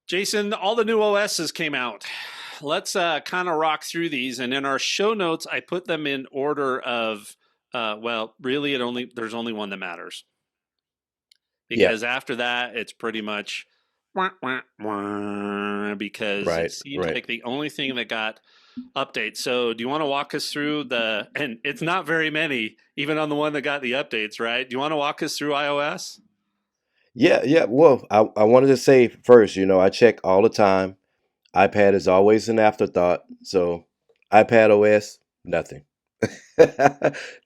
Jason, all the new OSs came out. Let's kind of rock through these, and in our show notes, I put them in order of. Well, really, there's only one that matters Yeah, because after that, it's pretty much wah, wah, wah, because it right, seems right. like the only thing that got updates. So, do you want to walk us through the? And it's not very many, even on the one that got the updates, right? Do you want to walk us through iOS? Yeah, yeah. Well, I wanted to say first, I check all the time. iPad is always an afterthought. So iPad OS, nothing.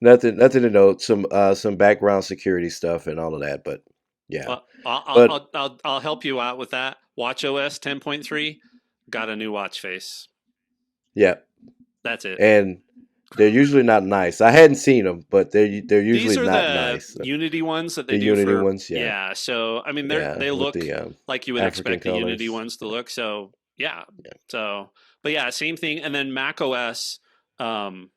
Nothing to note. Some background security stuff and all of that, but yeah. Well, I'll, But I'll help you out with that. WatchOS 10.3 got a new watch face. yeah, That's it. and they're usually not nice. I hadn't seen them, but they're These usually are not the nice. Unity ones that they The do Unity for, ones, yeah, yeah. So I mean, yeah, they with look the like you would African expect the Unity colors. ones to look. So yeah. Yeah, So, but yeah, same thing. And then macOS um,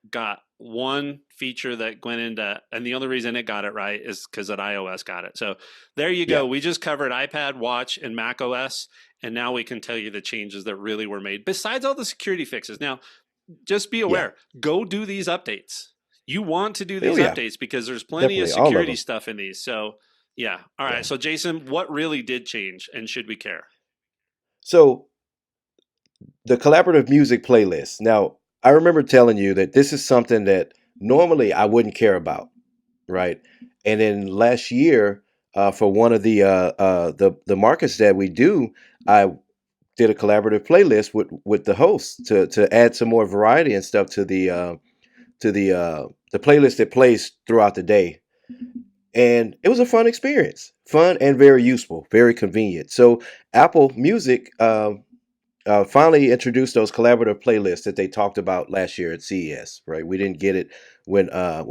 got one feature that went into, and the only reason it got it right is because that iOS got it. So there you yeah, go. We just covered iPad, Watch, and macOS, and now we can tell you the changes that really were made. Besides all the security fixes. Now, just be yeah. aware. Go do these updates. You want to do Oh these yeah, updates because there's plenty of definitely all of security them. stuff in these. So yeah. All right. Yeah. So Jason, what really did change, and should we care? So the collaborative music playlist. Now, I remember telling you that this is something that normally I wouldn't care about, right? And then last year, for one of the markets that we do, I did a collaborative playlist with the host to add some more variety and stuff to the playlist that plays throughout the day. And it was a fun experience, fun and very useful, very convenient. So Apple Music finally introduced those collaborative playlists that they talked about last year at CES. Right, we didn't get it when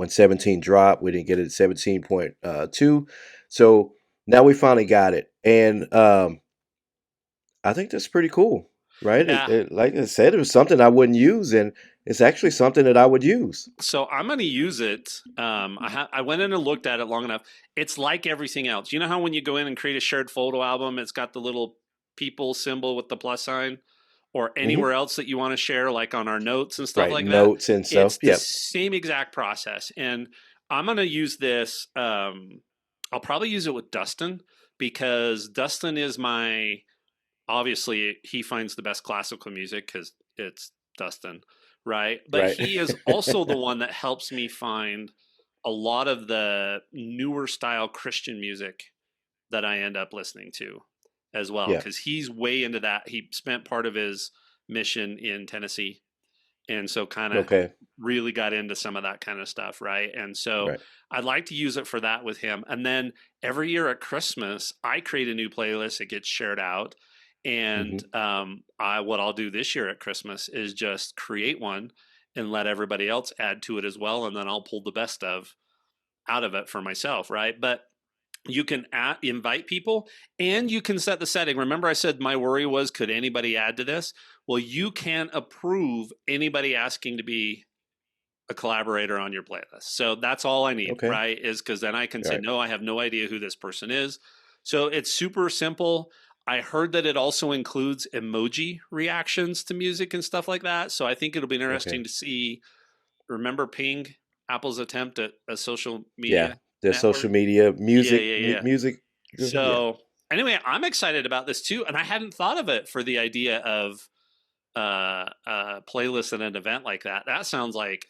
17 dropped. We didn't get it at 17.2. So now we finally got it, and I think that's pretty cool. Right, Yeah. like I said, it was something I wouldn't use, and it's actually something that I would use. So I'm going to use it. I went in and looked at it long enough. It's like everything else. You know how when you go in and create a shared photo album, it's got the little people symbol with the plus sign, or Hmm. anywhere else that you want to share, like on our notes and stuff Right, like that. notes and It's stuff. the Yep. same exact process, and I'm going to use this. I'll probably use it with Dustin because Dustin is my, obviously he finds the best classical music because it's Dustin, right? But Right. he is also the one that helps me find a lot of the newer style Christian music that I end up listening to as well Yeah. because he's way into that. He spent part of his mission in Tennessee, and so kind of Okay. really got into some of that kind of stuff, right? And so Right. I'd like to use it for that with him. And then every year at Christmas, I create a new playlist. It gets shared out, and Hmm. I what I'll do this year at Christmas is just create one and let everybody else add to it as well, and then I'll pull the best of out of it for myself, right? But you can invite people and you can set the setting. Remember, I said my worry was could anybody add to this? Well, you can approve anybody asking to be a collaborator on your playlist. So that's all I need, Okay. right? Is because then I can All say, right. no, I have no idea who this person is. So it's super simple. I heard that it also includes emoji reactions to music and stuff like that. So I think it'll be Okay. interesting to see. Remember Ping, Apple's attempt at a social Yeah. media The network? social media, Yeah, music, yeah, yeah. music. Yeah. So anyway, I'm excited about this too, and I hadn't thought of it for the idea of playlist at an event like that. That sounds like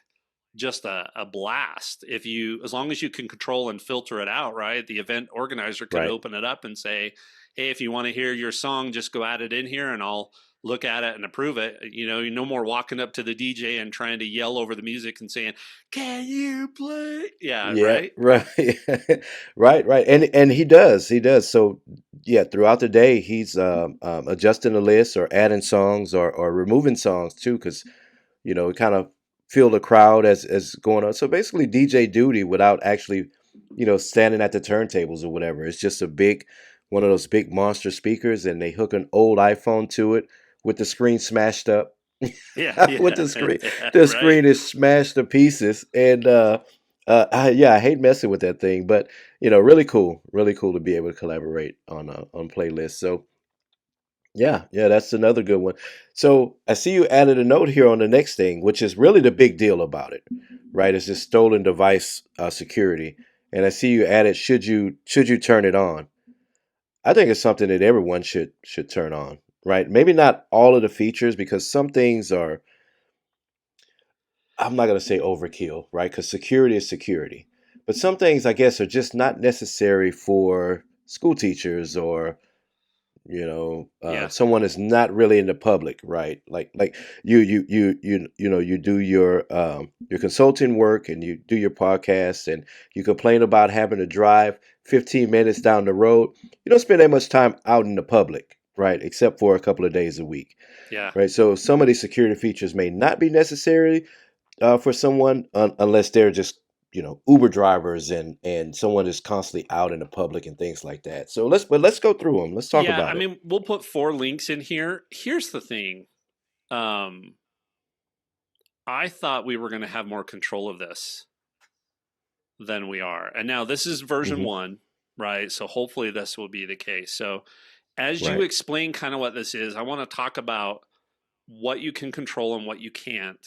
just a blast. If you, as long as you can control and filter it out, right? The event organizer can Right. open it up and say, "Hey, if you want to hear your song, just go add it in here, and I'll look at it and approve it." You know, no more walking up to the DJ and trying to yell over the music and saying, "Can you play?" Yeah, Yeah, right. right. Right, right. And he does. So yeah, throughout the day he's adjusting the list or adding songs or removing songs too, because we kind of feel the crowd as going on. So basically DJ duty without actually, standing at the turntables or whatever. It's just a big one of those big monster speakers, and they hook an old iPhone to it with the screen smashed up. Yeah, With yeah, the screen. yeah, The right. screen is smashed to pieces, and I hate messing with that thing, but really cool to be able to collaborate on playlists. So Yeah, yeah, that's another good one. So I see you added a note here on the next thing, which is really the big deal about it, right? Is this stolen device security? And I see you added, should you turn it on? I think it's something that everyone should turn on, right? Maybe not all of the features because some things are, I'm not going to say overkill, right? Because security is security. But some things, I guess, are just not necessary for school teachers or Yeah. someone is not really in the public, right? Like you do your consulting work and you do your podcast and you complain about having to drive 15 minutes down the road. You don't spend that much time out in the public, right? Except for a couple of days a week, Yeah. right? So some of these security features may not be necessary for someone unless they're just Uber drivers and someone is constantly out in the public and things like that. So let's go through them. Let's talk Yeah. I about it. mean, we'll put 4 links in here. Here's the thing. Um, I thought we were going to have more control of this than we are. And now this is version Hmm. 1, right? So hopefully this will be the case. So as you Right. explain kind of what this is, I want to talk about what you can control and what you can't,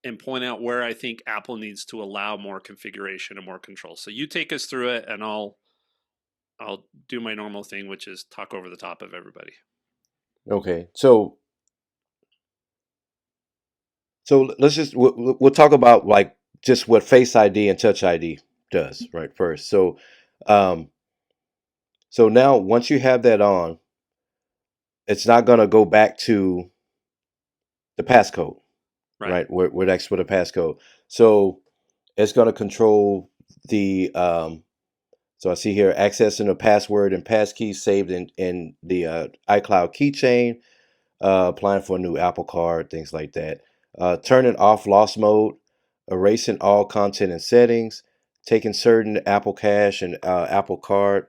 and point out where I think Apple needs to allow more configuration and more control. So you take us through it, and I'll do my normal thing, which is talk over the top of everybody. Okay. So let's just we'll talk about like just what Face ID and Touch ID does right first. Um, so now once you have that on, it's not going to go back to the passcode, Right. right? Where that's with a passcode. So it's going to control the so I see here accessing a password and passkey saved in the iCloud keychain, applying for a new Apple Card, things like that. Turning off lost mode, erasing all content and settings, taking certain Apple Cash and Apple Card.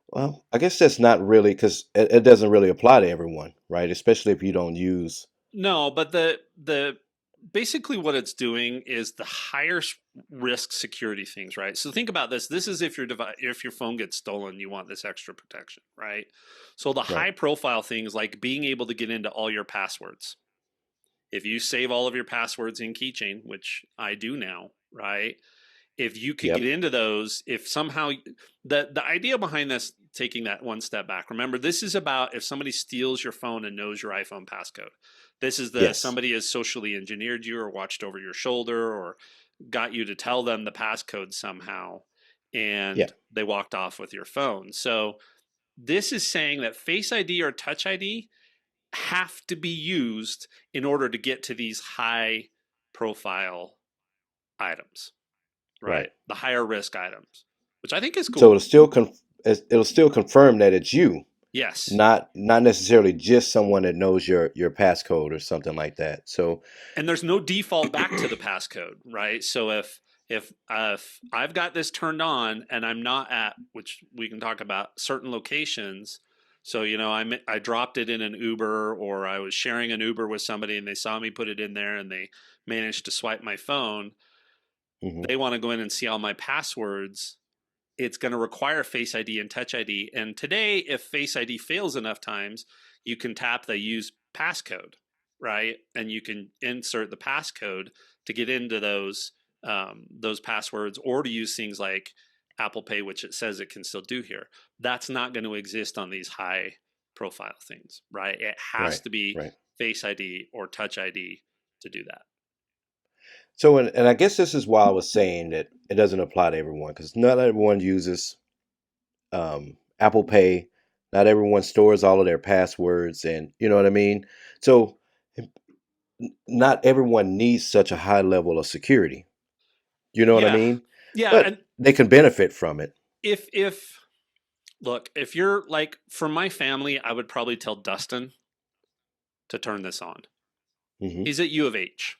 Well, I guess that's not really because it doesn't really apply to everyone, right? Especially if you don't use. No, but the basically what it's doing is the higher risk security things, right? So think about this. This is if your device, if your phone gets stolen, you want this extra protection, right? So the Right. high profile things like being able to get into all your passwords. If you save all of your passwords in Keychain, which I do now, right? If you could get Yep. into those, if somehow the idea behind this, taking that one step back, remember this is about if somebody steals your phone and knows your iPhone passcode. This is the Yes. somebody has socially engineered you or watched over your shoulder or got you to tell them the passcode somehow, Yeah. and they walked off with your phone. So this is saying that Face ID or Touch ID have to be used in order to get to these high profile items, right? Right. The higher risk items, which I think is So cool. it'll still confirm that it's you, Yes. not necessarily just someone that knows your passcode or something like that. So And there's no default back to the passcode, right? So if I've got this turned on and I'm not at, which we can talk about, certain locations, so I dropped it in an Uber or I was sharing an Uber with somebody and they saw me put it in there and they managed to swipe my phone, mhm. they want to go in and see all my passwords. It's going to require Face ID and Touch ID. And today, if Face ID fails enough times, you can tap the use passcode, right? And you can insert the passcode to get into those passwords, or to use things like Apple Pay, which it says it can still do here. That's not going to exist on these high profile things, right? It has Right. to be Right. Face ID or Touch ID to do that. So and I guess this is why I was saying that it doesn't apply to everyone because not everyone uses Apple Pay. Not everyone stores all of their passwords, and you know what I mean. So not everyone needs such a high level of security. You know what I Yeah. mean? Yeah. But And they can benefit from it. if look, if you're like, for my family, I would probably tell Dustin to turn this on. Hmm. He's at U of H,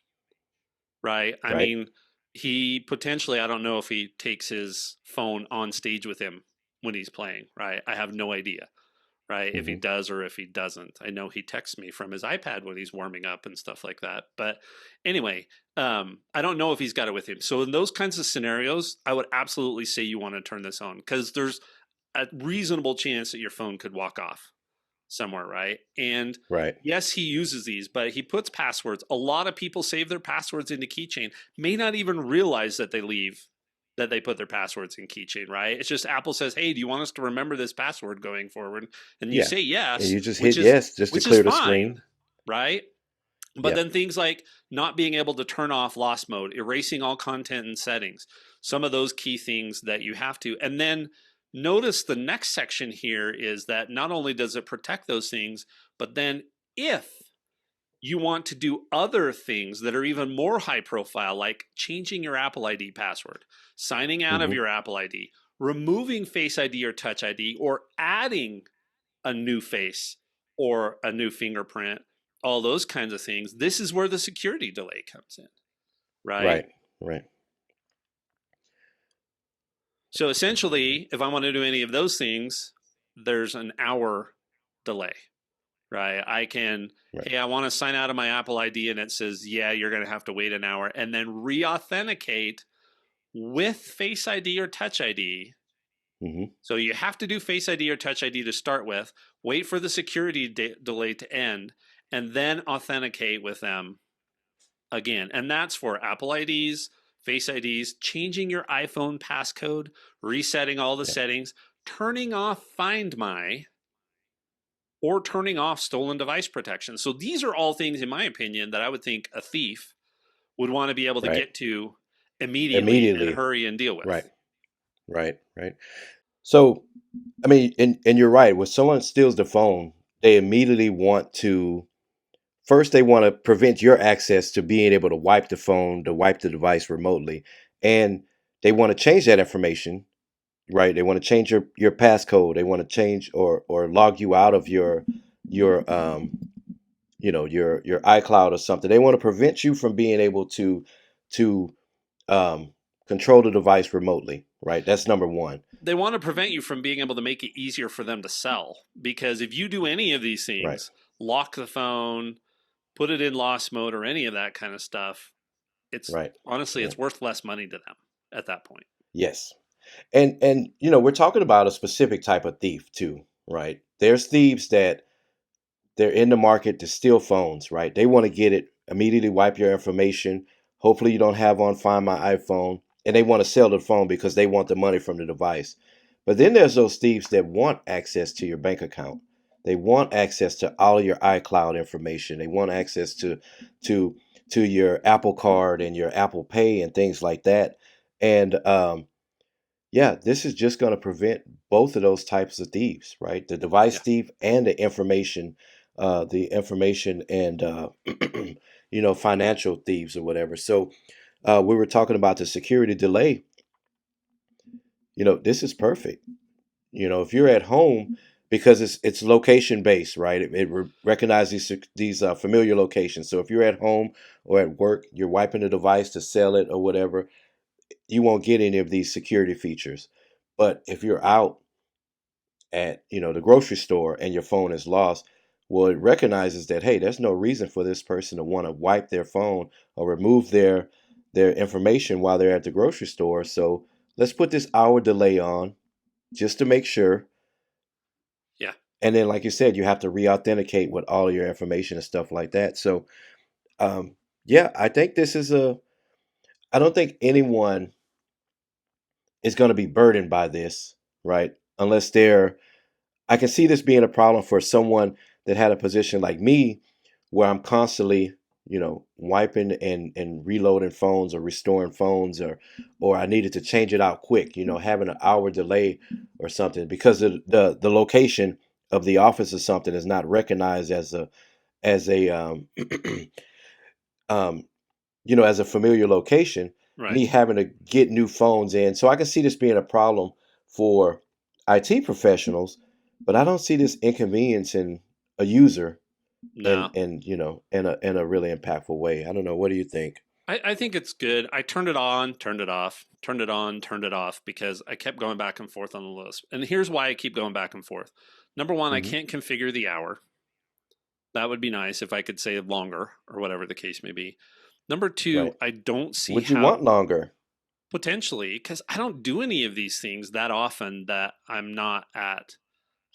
right? I Right. mean, he potentially, I don't know if he takes his phone on stage with him when he's playing, right? I have no idea, right? If he Hmm. does or if he doesn't. I know he texts me from his iPad when he's warming up and stuff like that. But anyway, I don't know if he's got it with him. So in those kinds of scenarios, I would absolutely say you want to turn this on because there's a reasonable chance that your phone could walk off. somewhere, right? And Right. yes, he uses these, but he puts passwords. A lot of people save their passwords into Keychain, may not even realize that they put their passwords in Keychain, right? It's just Apple says, "Hey, do you want us to remember this password going forward?" And you Yeah. say And yes, you just which hit is yes just to which is clear the fine, screen. right? But Yeah. then things like not being able to turn off lost mode, erasing all content and settings, some of those key things that you have to. And then notice the next section here is that not only does it protect those things, but then if you want to do other things that are even more high profile, like changing your Apple ID password, signing out of Hmm. your Apple ID, removing Face ID or Touch ID, or adding a new face or a new fingerprint, all those kinds of things. This is where the security delay comes in, right? Right. Right. So essentially, if I want to do any of those things, there's an hour delay, right? I can, Right. hey, I want to sign out of my Apple ID, and it says, yeah, you're going to have to wait an hour, and then re authenticate with Face ID or Touch ID. Hmm. So you have to do Face ID or Touch ID to start with, wait for the security delay to end, and then authenticate with them again. And that's for Apple IDs, Face IDs, changing your iPhone passcode, resetting all the Yeah. settings, turning off Find My, or turning off stolen device protection. So these are all things, in my opinion, that I would think a thief would want to be able to Right. get to immediately and Immediately. hurry and deal Right. with. Right. Right. So, I mean, and you're right. When someone steals the phone, they immediately want to first they want to prevent your access to being able to wipe the phone, to wipe the device remotely, and they want to change that information. Right? They want to change your passcode. They want to change or log you out of your your iCloud or something. They want to prevent you from being able to um, control the device remotely. Right? That's number one. They want to prevent you from being able to make it easier for them to sell. Because if you do any of these Right. things, lock the phone, put it in lost mode, or any of that kind of stuff, it's Right. honestly, Right. it's worth less money to them at that point. Yes. And we're talking about a specific type of thief too, right? There's thieves that they're in the market to steal phones, right? They want to get it, immediately wipe your information. Hopefully you don't have on Find My iPhone, and they want to sell the phone because they want the money from the device. But then there's those thieves that want access to your bank account. They want access to all of your iCloud information. They want access to to your Apple Card and your Apple Pay and things like that. And yeah, this is just going to prevent both of those types of thieves, right? The device Yeah. thief and the information and financial thieves or whatever. So we were talking about the security delay. This is perfect. If you're at home, because it's location based, right? It recognizes these familiar locations. So if you're at home or at work, you're wiping the device to sell it or whatever, you won't get any of these security features. But if you're out at the grocery store and your phone is lost, well, it recognizes that, hey, there's no reason for this person to want to wipe their phone or remove their information while they're at the grocery store. So let's put this hour delay on just to make sure. Yeah. And then, like you said, you have to re-authenticate with all of your information and stuff like that. So um, yeah, I think this is a I don't think anyone is going to be burdened by this, right? Unless they're I can see this being a problem for someone that had a position like me, where I'm constantly, wiping and reloading phones or restoring phones, or I needed to change it out quick, having an hour delay or something because the location of the office or something is not recognized as a um, as a familiar location. Right. Me having to get new phones in, so I can see this being a problem for IT professionals, but I don't see this inconveniencing a user in No. in you know in a really impactful way. I don't know. What do you think? I think it's good. I turned it on, turned it off, turned it on, turned it off because I kept going back and forth on the list. And here's why I keep going back and forth. Number one, I Hmm. can't configure the hour. That would be nice if I could say longer or whatever the case may be. Number two, Right? I don't see Would you how want longer? potentially, because I don't do any of these things that often that I'm not at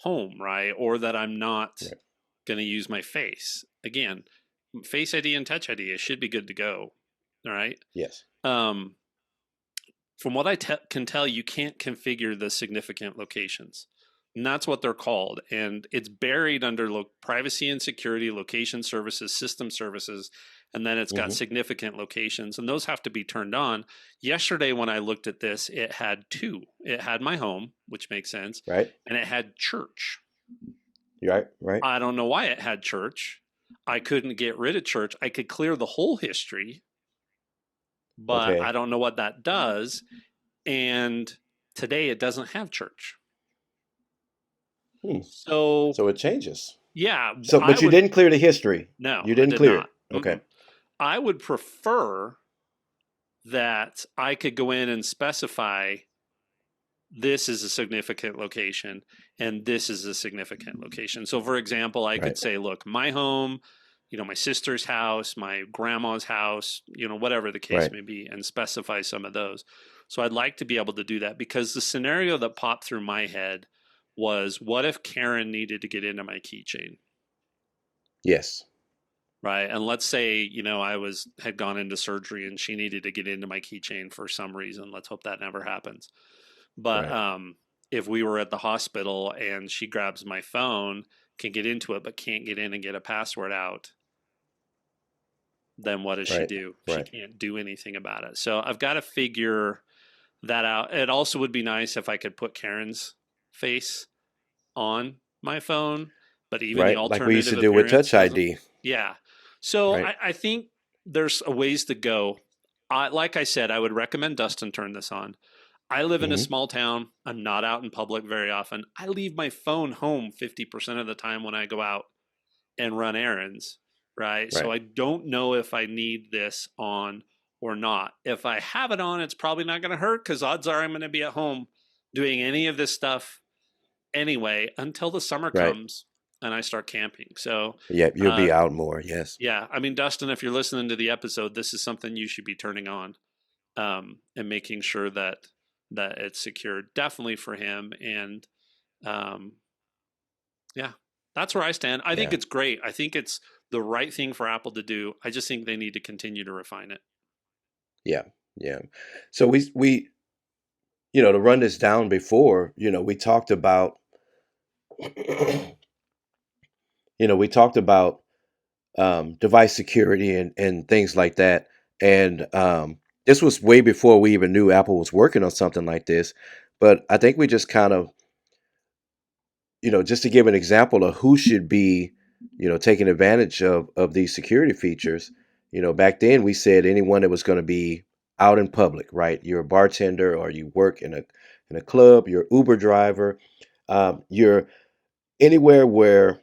home, right? Or that I'm not Right. going to use my face. Again, Face ID and Touch ID, it should be good to go. All right. Yes. Um, from what I can tell, you can't configure the significant locations. And that's what they're called. And it's buried under privacy and security, location services, system services. And then it's got Hmm. significant locations, and those have to be turned on. Yesterday, when I looked at this, it had two. It had my home, which makes sense, Right. and it had church. You're right. Right. I don't know why it had church. I couldn't get rid of church. I could clear the whole history, but I Okay. don't know what that does. And today it doesn't have church. Hmm. So, So it changes. yeah, So, I but you would, didn't clear the history. no, You I didn't did clear not. it. Okay. I would prefer that I could go in and specify this is a significant location and this is a significant location. So, for example, I could Right. say, look, my home, my sister's house, my grandma's house, whatever the case Right. may be, and specify some of those. So, I'd like to be able to do that, because the scenario that popped through my head was, what if Karen needed to get into my keychain? Yes. Right. And let's say, had gone into surgery and she needed to get into my keychain for some reason. Let's hope that never happens. But Right. if we were at the hospital and she grabs my phone, can get into it, but can't get in and get a password out, then what does she Right. do? She Right. can't do anything about it. So I've got to figure that out. It also would be nice if I could put Karen's face on my phone, but even the Right. Like we used alternative to do with appearance Touch doesn't. ID. Yeah. So Right. I think there's a ways to go. Like I said, I would recommend Dustin turn this on. I live in a Hmm. small town. I'm not out in public very often. I leave my phone home 50% of the time when I go out and run errands, right? So Right. I don't know if I need this on or not. If I have it on, it's probably not going to hurt, because odds are I'm going to be at home doing any of this stuff anyway until the summer Right. comes and I start camping. So, Yep. You'll uh, be out more. Yes. yeah, I mean, Dustin, if you're listening to the episode, this is something you should be turning on, and making sure that it's secure, definitely for him. And um, yeah, that's where I stand. I think Yeah. it's great. I think it's the right thing for Apple to do. I just think they need to continue to refine it. Yeah. Yeah. So we to run this down before, we talked about we talked about device security and things like that. And this was way before we even knew Apple was working on something like this. But I think we just kind of, just to give an example of who should be, taking advantage of these security features. Back then we said anyone that was going to be out in public, right? You're a bartender or you work in a club, you're an Uber driver, you're anywhere where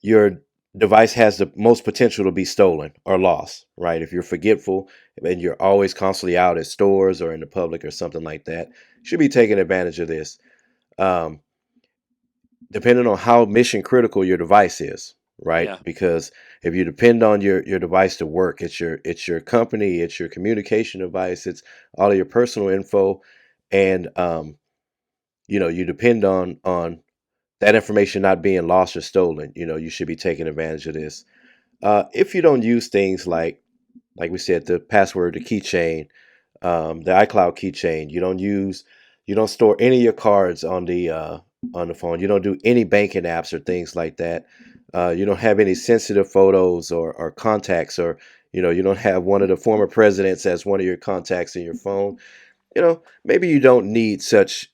your device has the most potential to be stolen or lost, right? If you're forgetful and you're always constantly out at stores or in the public or something like that, you should be taking advantage of this. Um, Depending on how mission critical your device is, right? Yeah. Because if you depend on your device to work, it's your company, it's your communication device, it's all of your personal info, and you depend on that information not being lost or stolen. You should be taking advantage of this. If you don't use things like we said, the password, the keychain, the iCloud keychain, you don't store any of your cards on the phone. You don't do any banking apps or things like that. You don't have any sensitive photos or contacts, or you don't have one of the former presidents as one of your contacts in your phone. Maybe you don't need such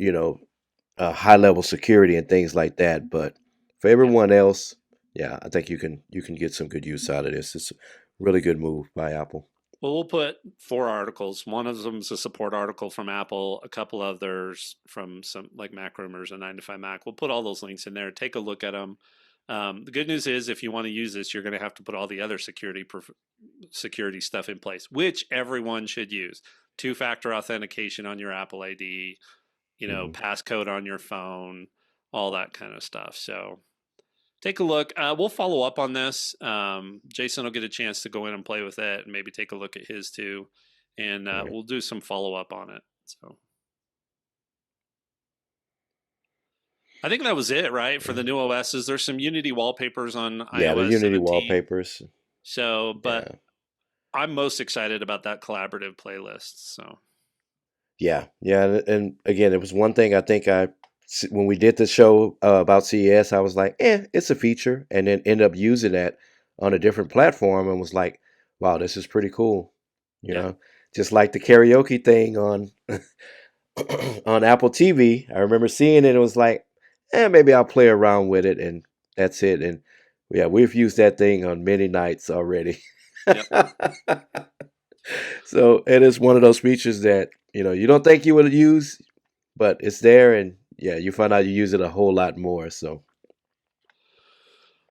high level security and things like that. But for Yeah. everyone else, yeah, I think you can get some good use out of this. It's a really good move by Apple. Well, we'll put 4 articles. One of them is a support article from Apple, a couple others from some like Mac Rumors and 9 to 5 Mac. We'll put all those links in there. Take a look at them. The good news is, if you want to use this, you're going to have to put all the other security stuff in place, which everyone should use. Two-factor authentication on your Apple ID, Hmm. passcode on your phone, all that kind of stuff. So take a look. We'll follow up on this. Jason will get a chance to go in and play with it and maybe take a look at his too. And Right. we'll do some follow up on it. So, I think that was it, right? For the Mhm. new OSs, there's some Unity wallpapers on Yeah, the iOS Unity 17. wallpapers. So, but Yeah. I'm most excited about that collaborative playlist. So, Yeah, yeah, and again, it was one thing I think when we did the show about CES, I was like, it's a feature, and then end up using that on a different platform, and was like, wow, this is pretty cool, you yeah, know, just like the karaoke thing on on Apple TV. I remember seeing it, it was like, maybe I'll play around with it, and that's it. And yeah, we've used that thing on many nights already. yep. So it is one of those features that you don't think you would use, but it's there, and yeah, you find out you use it a whole lot more. So